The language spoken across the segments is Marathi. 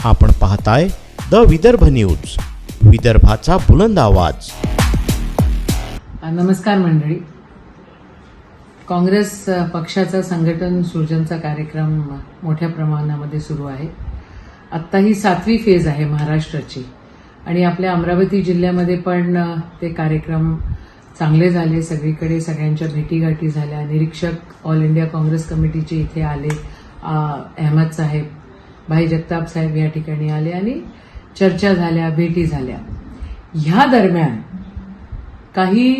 आपण पाहताय द विदर्भ न्यूज, विदर्भाचा बुलंद आवाज. नमस्कार मंडळी. काँग्रेस पक्षाचा संघटन सृजनचा कार्यक्रम मोठ्या प्रमाणामध्ये सुरू आहे. आत्ता ही 7वी फेज आहे महाराष्ट्राची आणि आपल्या अमरावती जिल्ह्यामध्ये पण ते कार्यक्रम चांगले झाले. सगळीकडे सगळ्यांच्या भेटीगाठी झाल्या. निरीक्षक ऑल इंडिया काँग्रेस कमिटीचे इथे आले. अहमद साहेब, भाई जगताप साहेब या ठिकाणी आले आणि चर्चा झाल्या, भेटी झाल्या. ह्या दरम्यान काही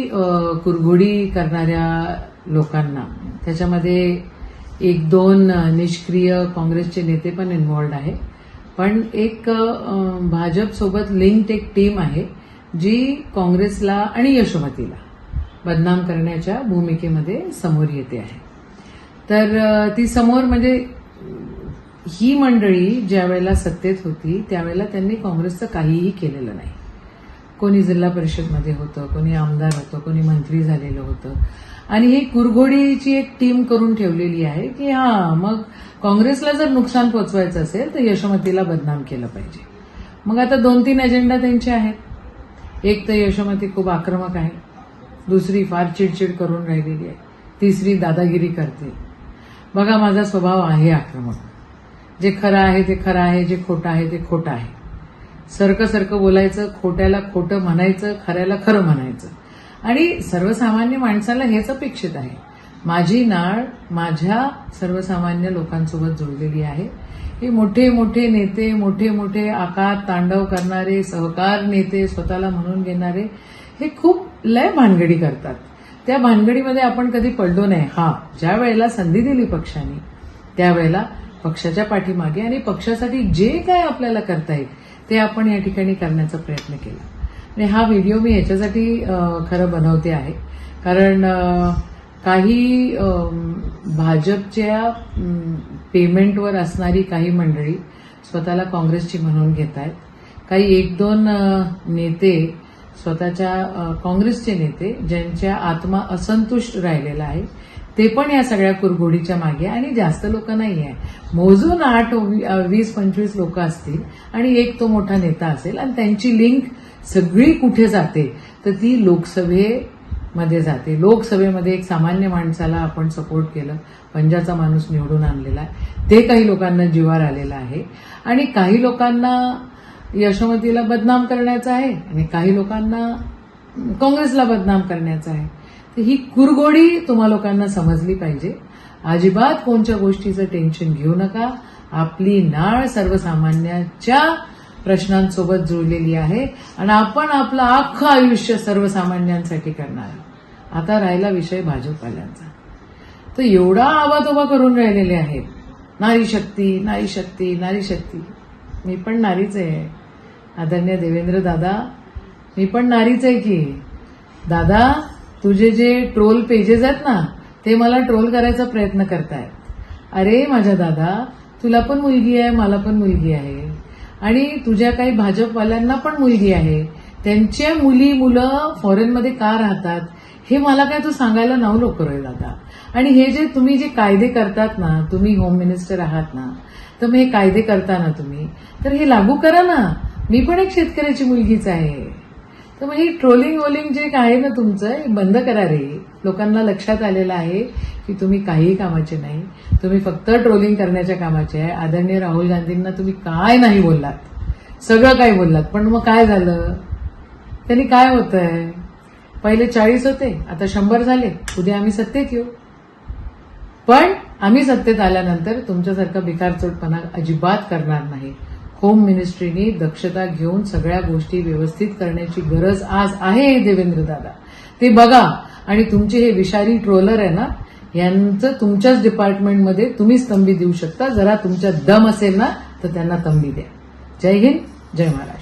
कुरघोडी करणाऱ्या लोकांना, त्याच्यामध्ये 1-2 निष्क्रिय काँग्रेसचे नेते पण इन्व्हॉल्ड आहे, पण एक भाजप सोबत लिंक्ड एक टीम आहे जी काँग्रेसला आणि यशोमतीला बदनाम करण्याच्या भूमिकेमध्ये समोर येते आहे. तर ती समोर म्हणजे ही मंडळी ज्या वेळेला सत्तेत होती त्यावेळेला त्यांनी काँग्रेसचं काहीही केलेलं नाही. कोणी जिल्हा परिषदमध्ये होतं, कोणी आमदार होतं, कोणी मंत्री झालेलं होतं आणि ही कुरघोडीची एक टीम करून ठेवलेली आहे की मग काँग्रेसला जर नुकसान पोचवायचं असेल तर यशोमतीला बदनाम केलं पाहिजे. मग आता 2-3 एजेंडा त्यांचे आहेत. एक तर यशोमती खूप आक्रमक आहे, दुसरी फार चिडचिड करून राहिलेली आहे, तिसरी दादागिरी करते. बघा, माझा स्वभाव आहे आक्रमक. जे खरं आहे ते खरं आहे, जे खोटं आहे ते खोटं आहे. सरकं बोलायचं, खोट्याला खोटं म्हणायचं, खऱ्याला खरं म्हणायचं आणि सर्वसामान्य माणसाला हेच अपेक्षित आहे. माझी नाळ माझ्या सर्वसामान्य लोकांसोबत जोडलेली आहे. हे मोठे मोठे नेते, मोठे मोठे आकात तांडव करणारे सहकार नेते, स्वतःला म्हणून घेणारे, हे खूप लय भानगडी करतात. त्या भानगडीमध्ये आपण कधी पडलो नाही. ज्या वेळेला संधी दिली पक्षाने त्यावेळेला पक्षाच्या पाठीमागे आणि पक्षासाठी जे काय आपल्याला करता येईल ते आपण या ठिकाणी करण्याचा प्रयत्न केला. आणि हा व्हिडिओ मी याच्यासाठी खरं बनवते आहे कारण काही भाजपच्या पेमेंटवर असणारी काही मंडळी स्वतःला काँग्रेसची म्हणून घेत आहेत. काही 1-2 नेते स्वतःच्या काँग्रेसचे नेते ज्यांच्या आत्मा असंतुष्ट राहिलेला आहे ते पण या सगळ्या कुरघोडीच्या मागे, आणि जास्त लोक नाही आहे, मोजून 8-20-25 लोक असतील आणि एक तो मोठा नेता असेल आणि त्यांची लिंक सगळी कुठे जाते तर ती लोकसभेमध्ये जाते. लोकसभेमध्ये एक सामान्य माणसाला आपण सपोर्ट केलं, पंजाचा माणूस निवडून आणलेला आहे, ते काही लोकांना जीवावर आलेलं आहे आणि काही लोकांना यशोमतीला बदनाम करायचं आहे आणि काही लोकांना काँग्रेसला बदनाम करायचं आहे. तर ही कुरघोडी तुम्हा लोकांना समजली पाहिजे. अजिबात कोणत्या गोष्टीचं टेन्शन घेऊ नका. आपली नाळ सर्वसामान्यांच्या प्रश्नांसोबत जुळलेली आहे आणि आपण आपलं अख्खं आयुष्य सर्वसामान्यांसाठी करणार. आता राहिला विषय भाजपवाल्यांचा, तर एवढा आवाजोबा करून राहिलेले आहेत, नारी शक्ती, नारी शक्ती, नारी शक्ती. मी पण नारीच आहे आदरणीय देवेंद्र दादा, मी पण नारीच आहे की. दादा, तुझे जे ट्रोल पेजेस आहेत ना ते मला ट्रोल करायचा प्रयत्न करतायत. अरे माझ्या दादा, तुला पण मुलगी आहे, मला पण मुलगी आहे आणि तुझ्या काही भाजपवाल्यांना पण मुलगी आहे. त्यांच्या मुलं फॉरेनमध्ये का राहतात हे मला काय तू सांगायला नाव नको रे दादा. आणि हे जे तुम्ही जे कायदे करतात ना, तुम्ही होम मिनिस्टर आहात ना, तर मग हे कायदे करताना तुम्ही तर हे लागू करा ना. मी पण एक शेतकऱ्याची मुलगीच आहे. तर मग ही ट्रोलिंग जे आहे ना तुमचं, हे बंद करा रे. लोकांना लक्षात आलेलं आहे की तुम्ही काहीही कामाचे नाही, तुम्ही फक्त ट्रोलिंग करण्याच्या कामाचे आहे. आदरणीय राहुल गांधींना तुम्ही काय नाही बोललात, सगळं काय बोललात, पण मग काय झालं? त्यांनी काय होतंय, पहिले 40 होते, आता 100 झाले. उद्या आम्ही सत्तेत येऊ, पण आम्ही सत्तेत आल्यानंतर तुमच्यासारखा भिकारचोटपणा अजिबात करणार नाही. होम मिनिस्ट्रीने दक्षता घेऊन सगळ्या गोष्टी व्यवस्थित करण्याची गरज आज आहे देवेंद्र दादा, ते बघा. आणि तुमचे हे विषारी ट्रोलर आहे ना, यांचं तुमच्याच डिपार्टमेंटमध्ये तुम्हीच तंबी देऊ शकता. जरा तुमच्या दम असेल ना तर त्यांना तंबी द्या. जय हिंद, जय महाराष्ट्र.